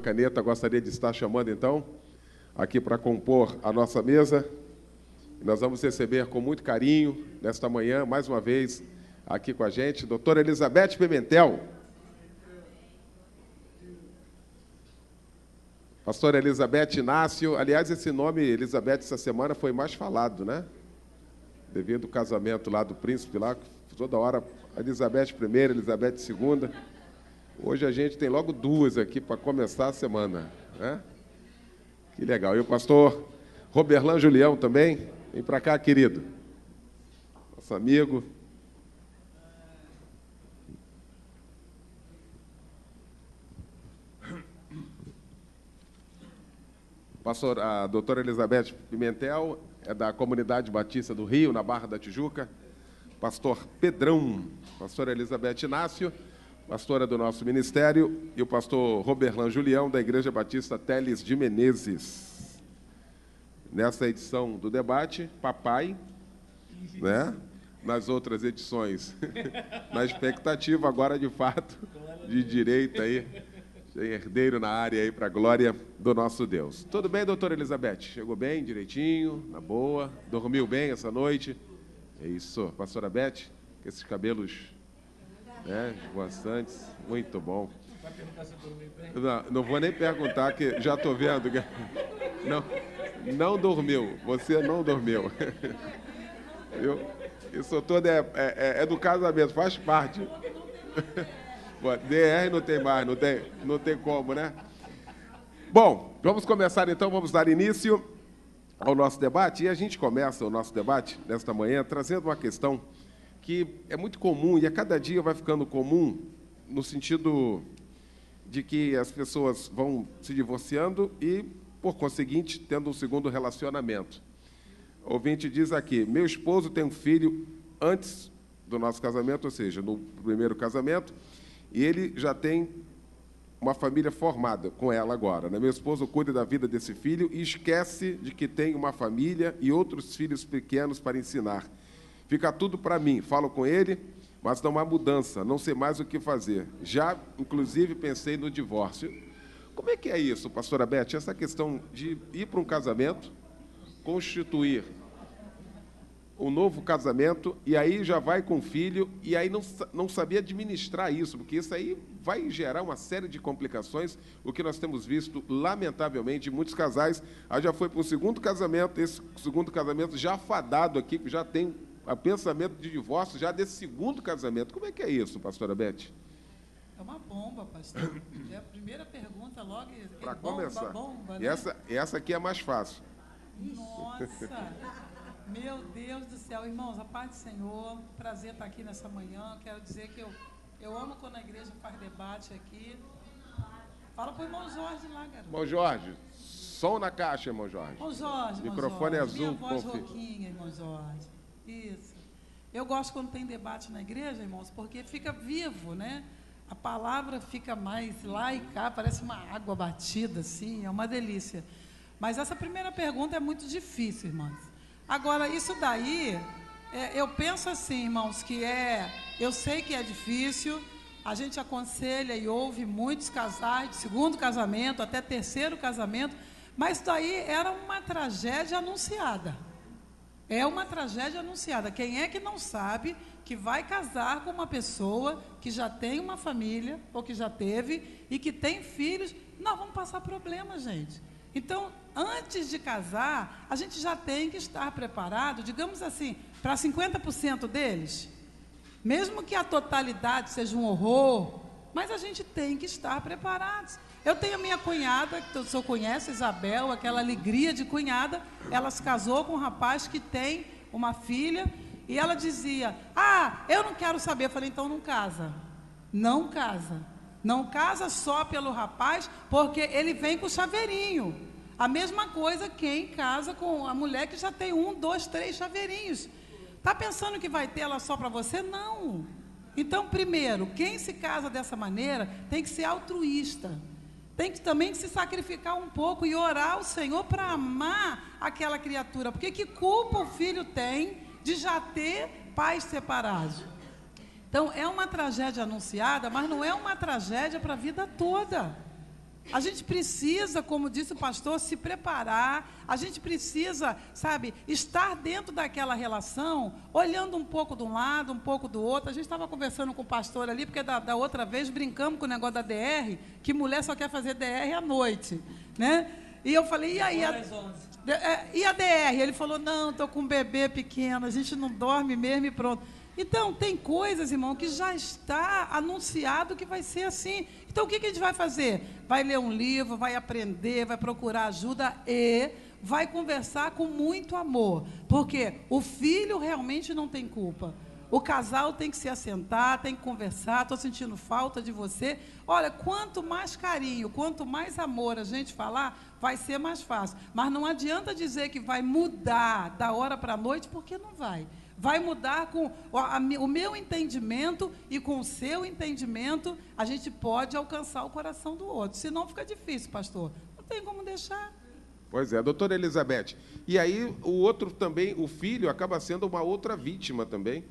caneta, gostaria de estar chamando, então, aqui para compor a nossa mesa. Nós vamos receber com muito carinho, nesta manhã, mais uma vez, aqui com a gente, doutora Elizabeth Pimentel. Pastora Elizabeth Inácio. Aliás, esse nome, Elizabeth, essa semana foi mais falado, né? Devido ao casamento lá do príncipe, lá, toda hora, Elizabeth I, Elizabeth II. Hoje a gente tem logo duas aqui para começar a semana, né? Que legal. E o pastor Roberlan Julião também. Vem para cá, querido. Nosso amigo. A doutora Elizabeth Pimentel é da Comunidade Batista do Rio, na Barra da Tijuca. Pastor Pedrão, pastora Elizabeth Inácio, pastora do nosso ministério, e o pastor Roberlan Julião, da Igreja Batista Teles de Menezes. Nessa edição do debate, papai, né? Nas outras edições, na expectativa agora, de fato, de direito aí, herdeiro na área aí, para a glória do nosso Deus. Tudo bem, doutora Elizabeth? Chegou bem, direitinho, na boa? Dormiu bem essa noite? É isso, pastora Beth, com esses cabelos, né, esvoaçantes, muito bom. Vai perguntar se eu dormi bem? Não vou nem perguntar, que já estou vendo. Não dormiu, você não dormiu. Isso todo é do casamento, faz parte. DR não tem mais, não tem como, né? Bom, vamos começar então, vamos dar início ao nosso debate. E a gente começa o nosso debate nesta manhã trazendo uma questão que é muito comum e a cada dia vai ficando comum no sentido de que as pessoas vão se divorciando e, por conseguinte, tendo um segundo relacionamento. O ouvinte diz aqui: meu esposo tem um filho antes do nosso casamento, ou seja, no primeiro casamento, e ele já tem uma família formada com ela agora, né? Meu esposo cuida da vida desse filho e esquece de que tem uma família e outros filhos pequenos para ensinar. Fica tudo para mim, falo com ele, mas não há mudança, não sei mais o que fazer. Já, inclusive, pensei no divórcio. Como é que é isso, pastora Beth? Essa questão de ir para um casamento, constituir um novo casamento, e aí já vai com o filho, e aí não sabia administrar isso, porque isso aí vai gerar uma série de complicações, o que nós temos visto, lamentavelmente, em muitos casais. Aí já foi para o segundo casamento, esse segundo casamento já fadado aqui, que já tem o pensamento de divórcio já desse segundo casamento. Como é que é isso, pastora Beth? É uma bomba, pastor. É a primeira pergunta logo. Para começar. Bomba, né? E essa aqui é mais fácil. Nossa! Meu Deus do céu. Irmãos, a paz do Senhor. Prazer estar aqui nessa manhã. Quero dizer que eu amo quando a igreja faz debate aqui. Fala para o irmão Jorge lá, garoto. Irmão Jorge, som na caixa, irmão Jorge. Irmão Jorge, microfone Jorge. azul. Minha voz rouquinha, irmão Jorge. Isso. Eu gosto quando tem debate na igreja, irmãos, porque fica vivo, né? A palavra fica mais lá e cá, parece uma água batida, assim, é uma delícia. Mas essa primeira pergunta é muito difícil, irmãos. Agora, isso daí, eu penso assim, irmãos, eu sei que é difícil, a gente aconselha e ouve muitos casais de segundo casamento, até terceiro casamento, mas isso daí era uma tragédia anunciada. É uma tragédia anunciada. Quem é que não sabe que vai casar com uma pessoa que já tem uma família, ou que já teve, e que tem filhos? Nós vamos passar problema, gente. Então, antes de casar, a gente já tem que estar preparado, digamos assim, para 50% deles. Mesmo que a totalidade seja um horror, mas a gente tem que estar preparados. Eu tenho a minha cunhada, que o senhor conhece, Isabel, aquela alegria de cunhada. Ela se casou com um rapaz que tem uma filha, e ela dizia: eu não quero saber. Eu falei: então não casa. Não casa. Não casa só pelo rapaz, porque ele vem com chaveirinho. A mesma coisa quem casa com a mulher que já tem 1, 2, 3 chaveirinhos. Está pensando que vai ter ela só para você? Não. Então, primeiro, quem se casa dessa maneira tem que ser altruísta. Tem que também se sacrificar um pouco e orar ao Senhor para amar aquela criatura. Porque que culpa o filho tem de já ter pais separados? Então, é uma tragédia anunciada, mas não é uma tragédia para a vida toda. A gente precisa, como disse o pastor, se preparar. A gente precisa, sabe, estar dentro daquela relação, olhando um pouco de um lado, um pouco do outro. A gente estava conversando com o pastor ali, porque da outra vez brincamos com o negócio da DR, que mulher só quer fazer DR à noite, né? E eu falei, e aí? E a DR? Ele falou, não, estou com um bebê pequeno, a gente não dorme mesmo e pronto. Então, tem coisas, irmão, que já está anunciado que vai ser assim. Então, o que a gente vai fazer? Vai ler um livro, vai aprender, vai procurar ajuda e vai conversar com muito amor. Porque o filho realmente não tem culpa. O casal tem que se assentar, tem que conversar, estou sentindo falta de você. Olha, quanto mais carinho, quanto mais amor a gente falar, vai ser mais fácil. Mas não adianta dizer que vai mudar da hora para a noite, porque não vai. Vai mudar com o meu entendimento e com o seu entendimento, a gente pode alcançar o coração do outro. Senão fica difícil, pastor. Não tem como deixar. Pois é, doutora Elizabeth. E aí o outro também, o filho, acaba sendo uma outra vítima também.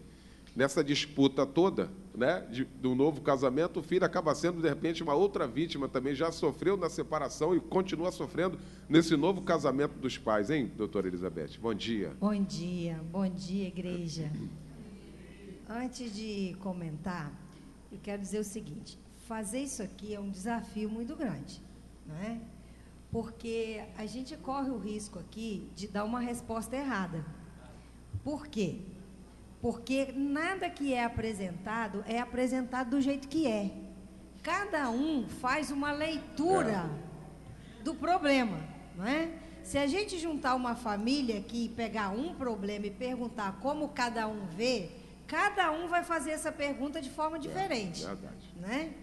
Nessa disputa toda, né, do novo casamento, o filho acaba sendo, de repente, uma outra vítima também. Já sofreu na separação e continua sofrendo nesse novo casamento dos pais, hein, doutora Elizabeth? Bom dia. Bom dia, igreja. Antes de comentar, eu quero dizer o seguinte: fazer isso aqui é um desafio muito grande, não é? Porque a gente corre o risco aqui de dar uma resposta errada. Por quê? Porque nada que é apresentado do jeito que é. Cada um faz uma leitura do problema, não é? Se a gente juntar uma família aqui e pegar um problema e perguntar como cada um vê, cada um vai fazer essa pergunta de forma diferente, né?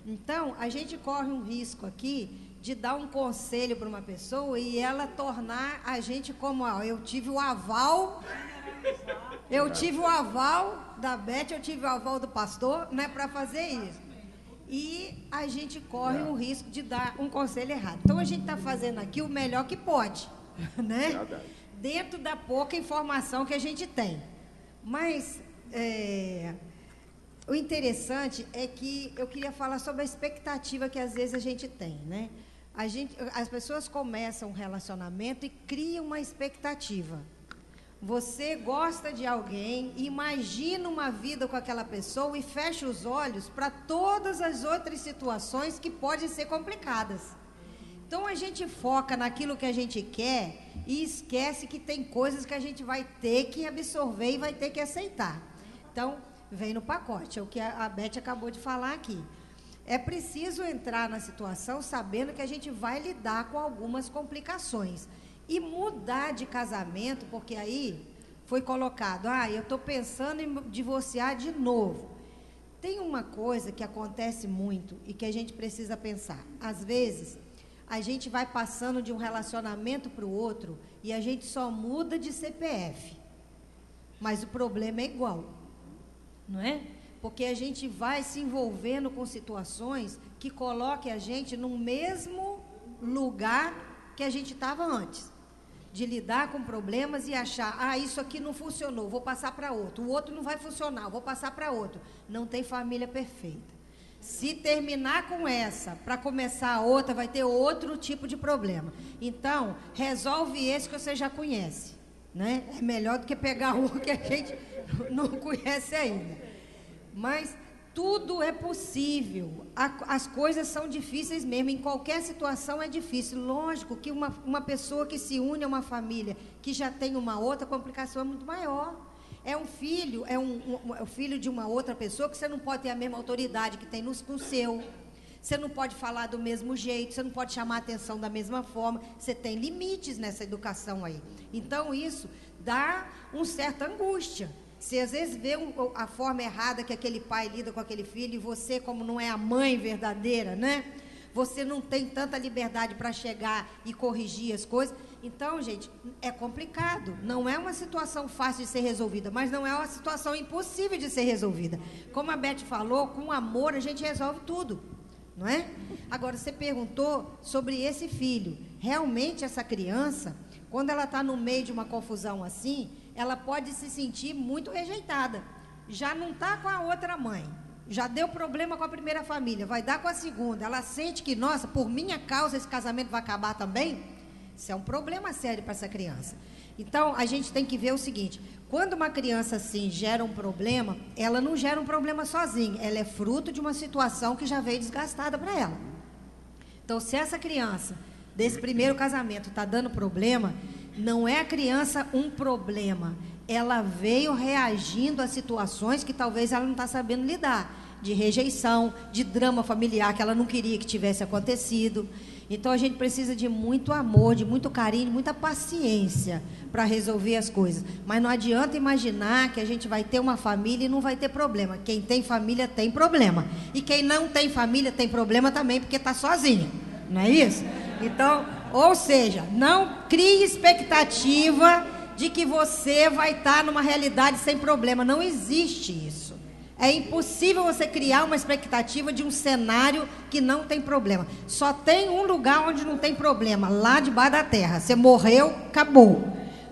Então, a gente corre um risco aqui de dar um conselho para uma pessoa e ela tornar a gente como, ó, eu tive o aval da Beth, eu tive o aval do pastor, né, para fazer isso. E a gente corre o risco de dar um conselho errado. Então, a gente está fazendo aqui o melhor que pode, né? Dentro da pouca informação que a gente tem. Mas, o interessante é que eu queria falar sobre a expectativa que às vezes a gente tem, né? As pessoas começam um relacionamento e criam uma expectativa. Você gosta de alguém, imagina uma vida com aquela pessoa e fecha os olhos para todas as outras situações que podem ser complicadas. Então, a gente foca naquilo que a gente quer e esquece que tem coisas que a gente vai ter que absorver e vai ter que aceitar. Então, vem no pacote, é o que a Beth acabou de falar aqui. É preciso entrar na situação sabendo que a gente vai lidar com algumas complicações. E mudar de casamento, porque aí foi colocado, eu estou pensando em divorciar de novo. Tem uma coisa que acontece muito e que a gente precisa pensar. Às vezes, a gente vai passando de um relacionamento para o outro e a gente só muda de CPF. Mas o problema é igual, não é? Porque a gente vai se envolvendo com situações que coloquem a gente no mesmo lugar que a gente estava antes. De lidar com problemas e achar, isso aqui não funcionou, vou passar para outro. O outro não vai funcionar, vou passar para outro. Não tem família perfeita. Se terminar com essa, para começar a outra, vai ter outro tipo de problema. Então, resolve esse que você já conhece, né? É melhor do que pegar um que a gente não conhece ainda. Mas tudo é possível. As coisas são difíceis mesmo. Em qualquer situação é difícil. Lógico que uma pessoa que se une a uma família que já tem uma outra complicação é muito maior. É um filho, é o filho de uma outra pessoa que você não pode ter a mesma autoridade que tem no seu. Você não pode falar do mesmo jeito, você não pode chamar a atenção da mesma forma. Você tem limites nessa educação aí. Então, isso dá uma certa angústia. Você às vezes vê a forma errada que aquele pai lida com aquele filho e você, como não é a mãe verdadeira, né? Você não tem tanta liberdade para chegar e corrigir as coisas. Então, gente, é complicado. Não é uma situação fácil de ser resolvida, mas não é uma situação impossível de ser resolvida. Como a Beth falou, com amor a gente resolve tudo, não é? Agora, você perguntou sobre esse filho. Realmente, essa criança, quando ela está no meio de uma confusão assim, ela pode se sentir muito rejeitada. Já não está com a outra mãe, Já deu problema com a primeira família, vai dar com a segunda. Ela sente que, nossa, por minha causa esse casamento vai acabar também? Isso é um problema sério para essa criança. Então, a gente tem que ver o seguinte: quando uma criança assim gera um problema, ela não gera um problema sozinha, ela é fruto de uma situação que já veio desgastada para ela. Então, se essa criança desse primeiro casamento está dando problema, não é a criança um problema. Ela veio reagindo a situações que talvez ela não está sabendo lidar, de rejeição, de drama familiar que ela não queria que tivesse acontecido. Então, a gente precisa de muito amor, de muito carinho, muita paciência para resolver as coisas. Mas não adianta imaginar que a gente vai ter uma família e não vai ter problema. Quem tem família tem problema. E quem não tem família tem problema também, porque está sozinho. Não é isso? Então, ou seja, não crie expectativa de que você vai estar numa realidade sem problema. Não existe isso. É impossível você criar uma expectativa de um cenário que não tem problema. Só tem um lugar onde não tem problema, lá debaixo da terra. Você morreu, acabou.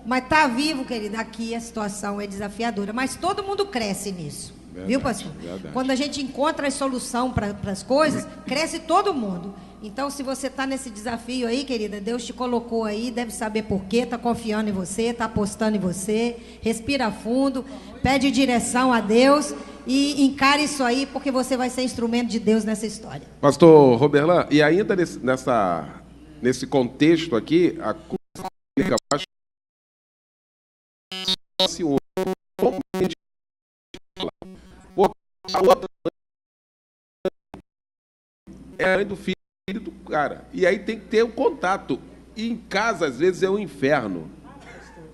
Mas está vivo, querida, aqui a situação é desafiadora. Mas todo mundo cresce nisso. Verdade, viu, pastor? Verdade. Quando a gente encontra a solução para as coisas, cresce todo mundo. Então, se você está nesse desafio aí, querida, Deus te colocou aí, deve saber por quê, está confiando em você, está apostando em você, respira fundo, pede direção a Deus e encare isso aí, porque você vai ser instrumento de Deus nessa história. Pastor Roberlan, e ainda nesse contexto aqui, a a outra é a mãe do filho do cara. E aí tem que ter um contato. E em casa, às vezes, é um inferno.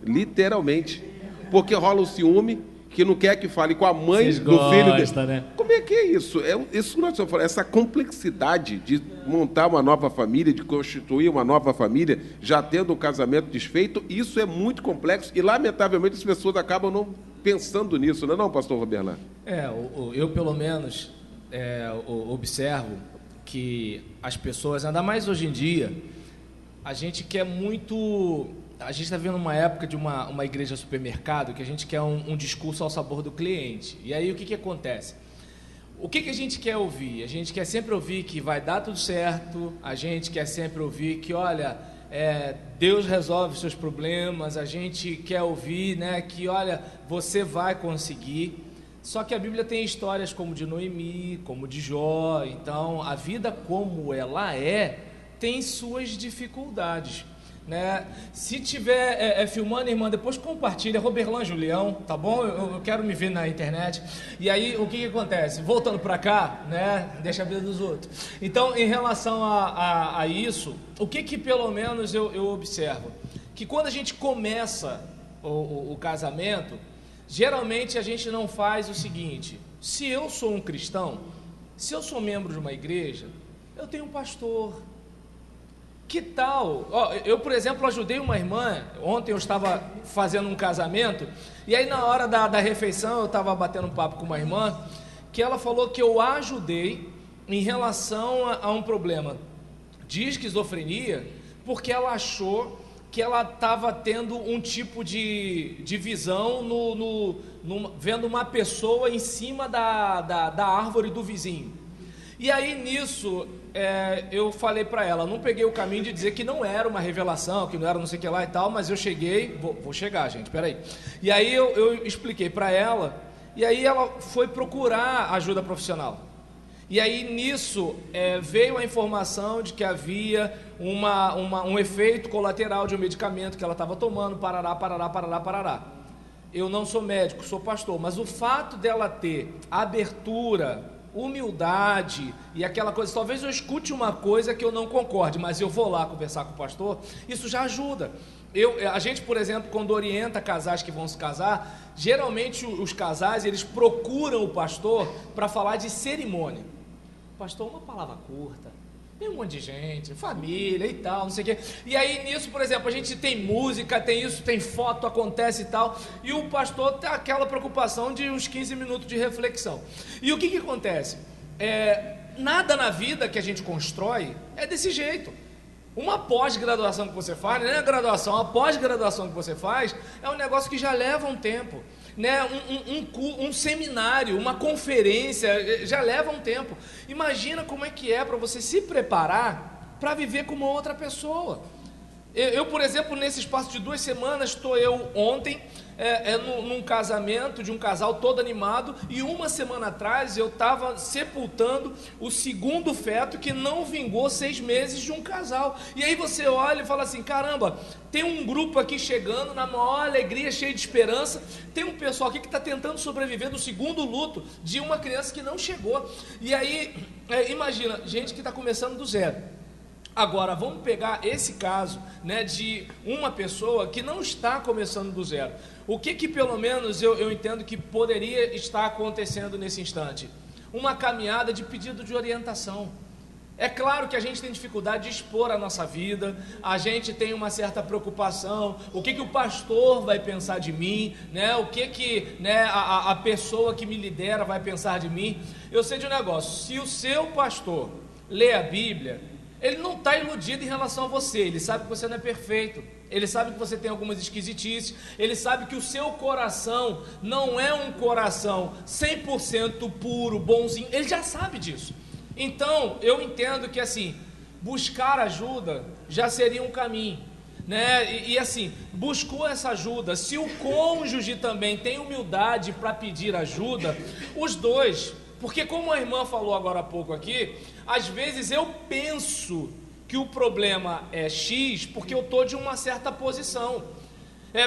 Literalmente. Porque rola o ciúme, que não quer que fale com a mãe Vocês do filho gostam, dele. Né? Como é que é isso? Isso que nós estamos falando, essa complexidade de montar uma nova família, de constituir uma nova família, já tendo um casamento desfeito, isso é muito complexo e, lamentavelmente, as pessoas acabam não pensando nisso, não é não, pastor Roberlan? Eu pelo menos observo que as pessoas, ainda mais hoje em dia, a gente quer muito... A gente está vivendo uma época de uma igreja supermercado que a gente quer um discurso ao sabor do cliente. E aí o que acontece? O que a gente quer ouvir? A gente quer sempre ouvir que vai dar tudo certo, a gente quer sempre ouvir que, olha, Deus resolve os seus problemas, a gente quer ouvir, né, que, olha, você vai conseguir. Só que a Bíblia tem histórias como de Noemi, como de Jó. Então, a vida como ela tem suas dificuldades, né? Se tiver filmando, irmã, depois compartilha, Roberlan Julião, tá bom? Eu quero me ver na internet. E aí, o que acontece? Voltando para cá, né? Deixa a vida dos outros. Então, em relação a isso, o que pelo menos eu observo? Que quando a gente começa o casamento, geralmente a gente não faz o seguinte: se eu sou um cristão, se eu sou membro de uma igreja, eu tenho um pastor. Que tal? Eu, por exemplo, ajudei uma irmã. Ontem eu estava fazendo um casamento, e aí na hora da refeição eu estava batendo um papo com uma irmã, que ela falou que eu ajudei em relação a um problema de esquizofrenia, porque ela achou que ela estava tendo um tipo de visão vendo uma pessoa em cima da árvore do vizinho. E aí nisso eu falei para ela, não peguei o caminho de dizer que não era uma revelação, que não era não sei o que lá e tal, mas eu cheguei, vou chegar, gente, peraí. E aí eu expliquei para ela, e aí ela foi procurar ajuda profissional. E aí nisso veio a informação de que havia um efeito colateral de um medicamento que ela estava tomando, parará. Eu não sou médico, sou pastor, mas o fato dela ter abertura, humildade e aquela coisa, talvez eu escute uma coisa que eu não concorde, mas eu vou lá conversar com o pastor, isso já ajuda. A gente, por exemplo, quando orienta casais que vão se casar, geralmente os casais, eles procuram o pastor para falar de cerimônia. Pastor, uma palavra curta, tem um monte de gente, família e tal, não sei o quê. E aí nisso, por exemplo, a gente tem música, tem isso, tem foto, acontece e tal, e o pastor tem aquela preocupação de uns 15 minutos de reflexão. E o que acontece? Nada na vida que a gente constrói é desse jeito. Uma pós-graduação que você faz, não é a graduação, a pós-graduação que você faz é um negócio que já leva um tempo. né, um seminário, uma conferência, já leva um tempo. Imagina como é que é para você se preparar para viver com uma outra pessoa. Eu, por exemplo, nesse espaço de 2 semanas, estou eu ontem num casamento de um casal todo animado, e 1 semana atrás eu estava sepultando o 2º feto que não vingou 6 meses de um casal. E aí você olha e fala assim, caramba, tem um grupo aqui chegando na maior alegria, cheio de esperança, tem um pessoal aqui que está tentando sobreviver do 2º luto de uma criança que não chegou. E aí, imagina, gente que está começando do zero. Agora, vamos pegar esse caso, né, de uma pessoa que não está começando do zero. O que pelo menos eu entendo que poderia estar acontecendo nesse instante? Uma caminhada de pedido de orientação. É claro que a gente tem dificuldade de expor a nossa vida, a gente tem uma certa preocupação, o que o pastor vai pensar de mim, né? O que né, a pessoa que me lidera vai pensar de mim. Eu sei de um negócio, se o seu pastor lê a Bíblia, ele não está iludido em relação a você, ele sabe que você não é perfeito, ele sabe que você tem algumas esquisitices, ele sabe que o seu coração não é um coração 100% puro, bonzinho, ele já sabe disso. Então, eu entendo que assim, buscar ajuda já seria um caminho, né? E assim, buscou essa ajuda, se o cônjuge também tem humildade para pedir ajuda, os dois. Porque como a irmã falou agora há pouco aqui, às vezes eu penso que o problema é X porque eu estou de uma certa posição.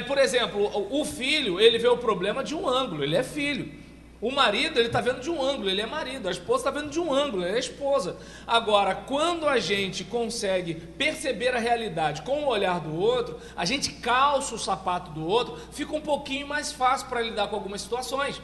Por exemplo, o filho, ele vê o problema de um ângulo, ele é filho. O marido, ele está vendo de um ângulo, ele é marido. A esposa está vendo de um ângulo, ela é esposa. Agora, quando a gente consegue perceber a realidade com o olhar do outro, a gente calça o sapato do outro, fica um pouquinho mais fácil para lidar com algumas situações.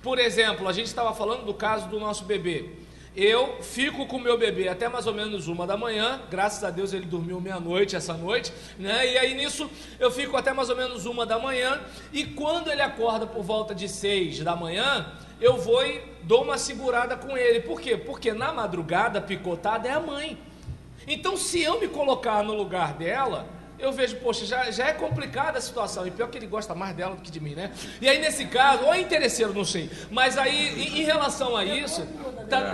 Por exemplo, a gente estava falando do caso do nosso bebê. Eu fico com o meu bebê até mais ou menos 1 da manhã, graças a Deus ele dormiu meia-noite essa noite, né? E aí nisso eu fico até mais ou menos 1 da manhã, e quando ele acorda por volta de 6 da manhã, eu vou e dou uma segurada com ele. Por quê? Porque na madrugada picotada é a mãe. Então se eu me colocar no lugar dela, eu vejo, poxa, já é complicada a situação, e pior que ele gosta mais dela do que de mim, né? E aí nesse caso, ou é interesseiro, não sei, mas aí em relação a isso,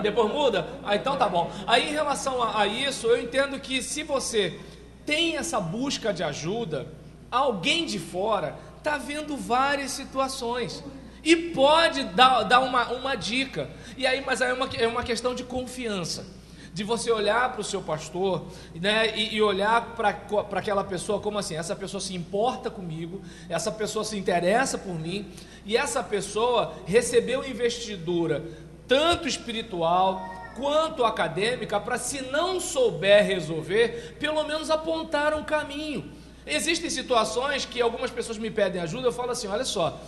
depois muda? Ah, então tá bom. Aí em relação a isso, eu entendo que se você tem essa busca de ajuda, alguém de fora está vendo várias situações e pode dar uma dica. E aí, mas aí é uma questão de confiança, de você olhar para o seu pastor, né, e olhar para aquela pessoa como assim, essa pessoa se importa comigo, essa pessoa se interessa por mim, e essa pessoa recebeu investidura tanto espiritual quanto acadêmica para, se não souber resolver, pelo menos apontar um caminho. Existem situações que algumas pessoas me pedem ajuda, eu falo assim, olha só,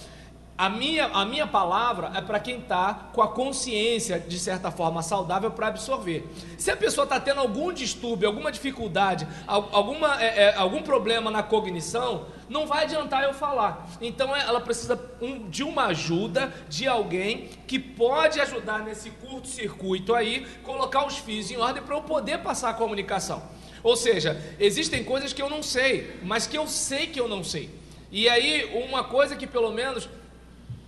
a minha palavra é para quem está com a consciência, de certa forma, saudável para absorver. Se a pessoa está tendo algum distúrbio, alguma dificuldade, algum problema na cognição, não vai adiantar eu falar. Então ela precisa de uma ajuda, de alguém que pode ajudar nesse curto-circuito aí, colocar os fios em ordem para eu poder passar a comunicação. Ou seja, existem coisas que eu não sei, mas que eu sei que eu não sei. E aí, uma coisa que pelo menos...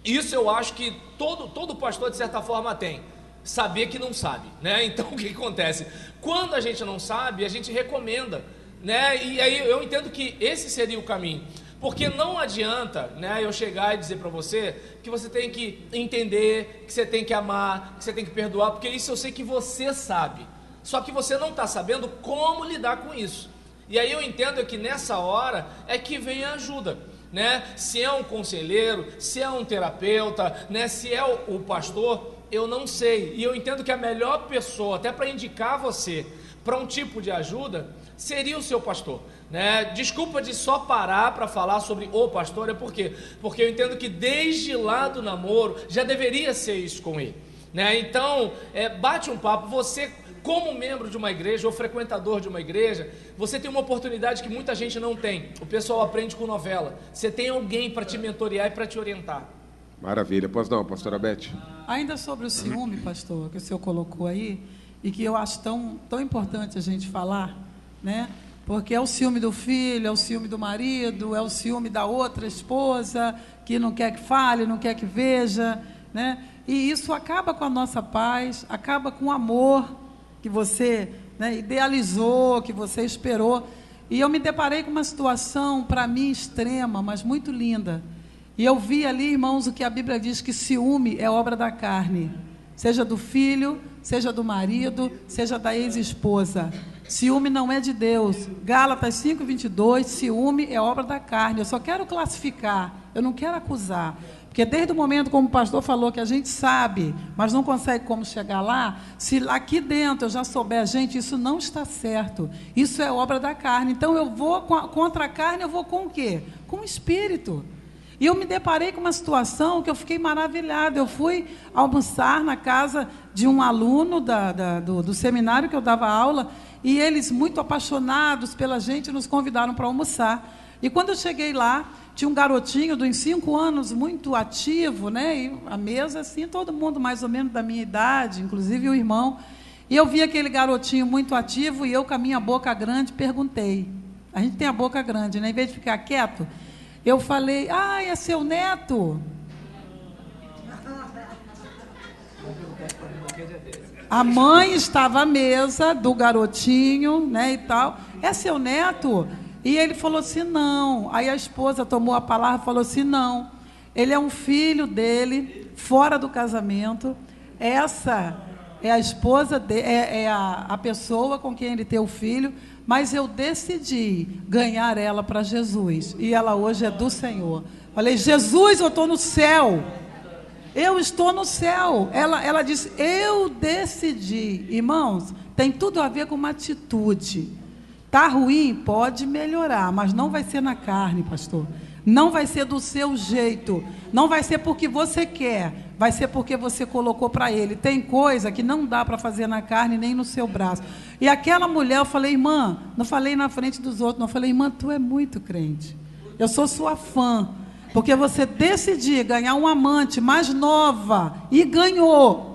Isso eu acho que todo pastor, de certa forma, tem. Saber que não sabe, né? Então, o que acontece? Quando a gente não sabe, a gente recomenda, né? E aí eu entendo que esse seria o caminho. Porque não adianta, né, eu chegar e dizer para você que você tem que entender, que você tem que amar, que você tem que perdoar, porque isso eu sei que você sabe. Só que você não está sabendo como lidar com isso. E aí eu entendo que nessa hora é que vem a ajuda. Né? Se é um conselheiro, se é um terapeuta, né? Se é o pastor, eu não sei. E eu entendo que a melhor pessoa, até para indicar você para um tipo de ajuda, seria o seu pastor, né? Desculpa de só parar para falar sobre o pastor, é por quê? Porque eu entendo que desde lá do namoro já deveria ser isso com ele, né? Então, bate um papo, você... Como membro de uma igreja ou frequentador de uma igreja, você tem uma oportunidade que muita gente não tem. O pessoal aprende com novela. Você tem alguém para te mentorear e para te orientar. Maravilha. Pois não, pastora Beth? Ainda sobre o ciúme, pastor, que o senhor colocou aí, e que eu acho tão importante a gente falar, né? Porque é o ciúme do filho, é o ciúme do marido, é o ciúme da outra esposa, que não quer que fale, não quer que veja, né? E isso acaba com a nossa paz, acaba com o amor que você, né, idealizou, que você esperou. E eu me deparei com uma situação, para mim, extrema, mas muito linda. E eu vi ali, irmãos, o que a Bíblia diz, que ciúme é obra da carne. Seja do filho, seja do marido, seja da ex-esposa. Ciúme não é de Deus. Gálatas 5:22, ciúme é obra da carne. Eu só quero classificar, eu não quero acusar. Porque desde o momento, como o pastor falou, que a gente sabe, mas não consegue como chegar lá, se aqui dentro eu já souber, gente, isso não está certo. Isso é obra da carne. Então eu vou contra a carne, eu vou com o quê? Com o espírito. E eu me deparei com uma situação que eu fiquei maravilhada. Eu fui almoçar na casa de um aluno do seminário que eu dava aula, e eles, muito apaixonados pela gente, nos convidaram para almoçar. E quando eu cheguei lá, tinha um garotinho de uns 5 anos, muito ativo, né? E a mesa, assim, todo mundo mais ou menos da minha idade, inclusive o irmão. E eu vi aquele garotinho muito ativo, e eu, com a minha boca grande, perguntei. A gente tem a boca grande, né? Em vez de ficar quieto, eu falei: ah, é seu neto? A mãe estava à mesa do garotinho, né, e tal. É seu neto? E ele falou assim: não. Aí a esposa tomou a palavra e falou assim: não. Ele é um filho dele, fora do casamento. Essa é a esposa dele, é a pessoa com quem ele tem o filho. Mas eu decidi ganhar ela para Jesus. E ela hoje é do Senhor. Falei: Jesus, eu estou no céu. Eu estou no céu. Ela disse: eu decidi. Irmãos, tem tudo a ver com uma atitude. Está ruim? Pode melhorar, mas não vai ser na carne, pastor. Não vai ser do seu jeito. Não vai ser porque você quer. Vai ser porque você colocou para ele. Tem coisa que não dá para fazer na carne nem no seu braço. E aquela mulher, eu falei: irmã, não falei na frente dos outros, não. Eu falei: irmã, tu é muito crente. Eu sou sua fã. Porque você decidiu ganhar uma amante mais nova. E ganhou.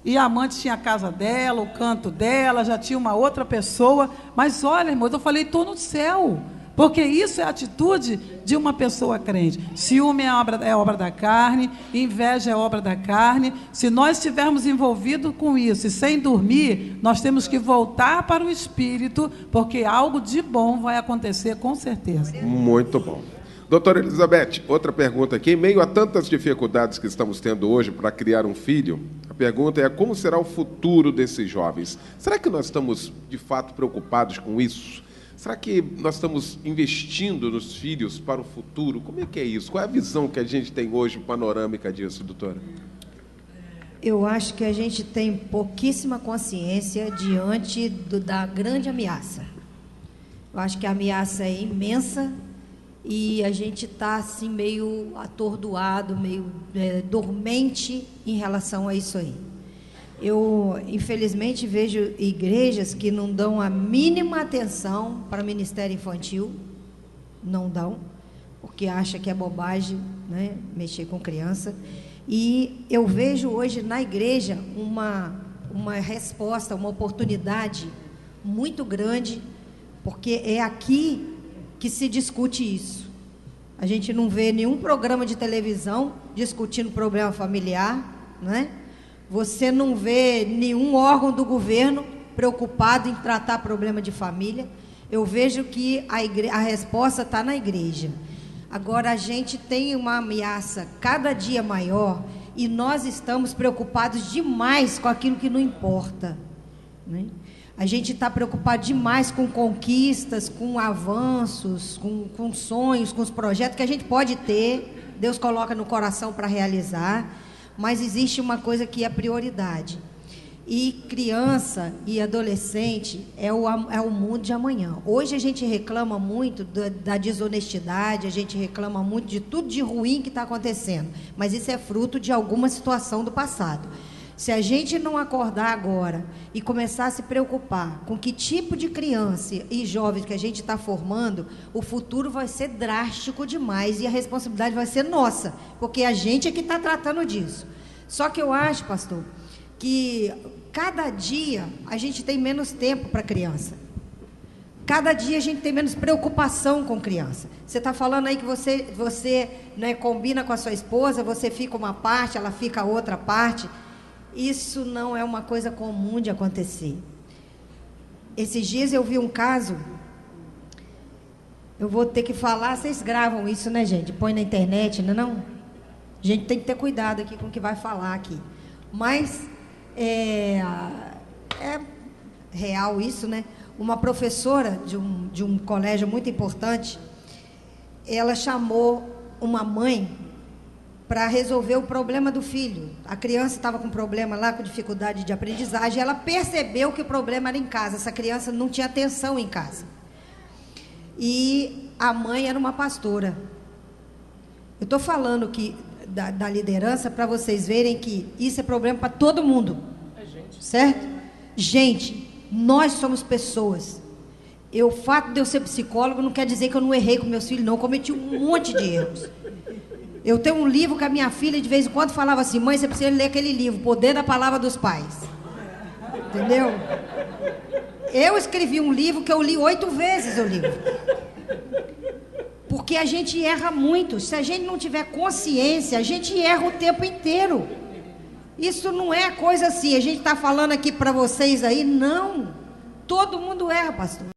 E a amante tinha a casa dela, o canto dela, já tinha uma outra pessoa. Mas olha, irmãos, eu falei: estou no céu. Porque isso é a atitude de uma pessoa crente. Ciúme é obra da carne, inveja é obra da carne. Se nós estivermos envolvidos com isso e sem dormir, nós temos que voltar para o Espírito, porque algo de bom vai acontecer com certeza. Muito bom. Doutora Elizabeth, outra pergunta aqui. Em meio a tantas dificuldades que estamos tendo hoje para criar um filho, a pergunta é: como será o futuro desses jovens? Será que nós estamos, de fato, preocupados com isso? Será que nós estamos investindo nos filhos para o futuro? Como é que é isso? Qual é a visão que a gente tem hoje panorâmica disso, doutora? Eu acho que a gente tem pouquíssima consciência diante da grande ameaça. Eu acho que a ameaça é imensa e a gente está assim meio atordoado, meio dormente em relação a isso aí. Eu, infelizmente, vejo igrejas que não dão a mínima atenção para o ministério infantil, não dão, porque acha que é bobagem, né, mexer com criança. E eu vejo hoje na igreja uma resposta, uma oportunidade muito grande, porque é aqui que se discute isso. A gente não vê nenhum programa de televisão discutindo problema familiar, né? Você não vê nenhum órgão do governo preocupado em tratar problema de família. Eu vejo que a resposta está na igreja. Agora, a gente tem uma ameaça cada dia maior e nós estamos preocupados demais com aquilo que não importa, né? A gente está preocupado demais com conquistas, com avanços, com sonhos, com os projetos que a gente pode ter, Deus coloca no coração para realizar. Mas existe uma coisa que é prioridade. E criança e adolescente é o mundo de amanhã. Hoje a gente reclama muito da desonestidade, a gente reclama muito de tudo de ruim que está acontecendo. Mas isso é fruto de alguma situação do passado. Se a gente não acordar agora e começar a se preocupar com que tipo de criança e jovens que a gente está formando, o futuro vai ser drástico demais e a responsabilidade vai ser nossa, porque a gente é que está tratando disso. Só que eu acho, pastor, que cada dia a gente tem menos tempo para criança. Cada dia a gente tem menos preocupação com criança. Você está falando aí que você né, combina com a sua esposa, você fica uma parte, ela fica outra parte. Isso não é uma coisa comum de acontecer. Esses dias eu vi um caso, eu vou ter que falar, vocês gravam isso, né, gente? Põe na internet, não é não? A gente tem que ter cuidado aqui com o que vai falar aqui. Mas é real isso, né? Uma professora de um colégio muito importante, ela chamou uma mãe para resolver o problema do filho. A criança estava com problema lá, com dificuldade de aprendizagem, ela percebeu que o problema era em casa, essa criança não tinha atenção em casa. E a mãe era uma pastora. Eu estou falando que da liderança para vocês verem que isso é problema para todo mundo. Certo? Gente, nós somos pessoas. O fato de eu ser psicólogo não quer dizer que eu não errei com meus filhos, não. Eu cometi um monte de erros. Eu tenho um livro que a minha filha de vez em quando falava assim: mãe, você precisa ler aquele livro, Poder da Palavra dos Pais. Entendeu? Eu escrevi um livro que eu li 8 vezes o livro. Porque a gente erra muito. Se a gente não tiver consciência, a gente erra o tempo inteiro. Isso não é coisa assim, a gente está falando aqui para vocês aí, não. Todo mundo erra, pastor.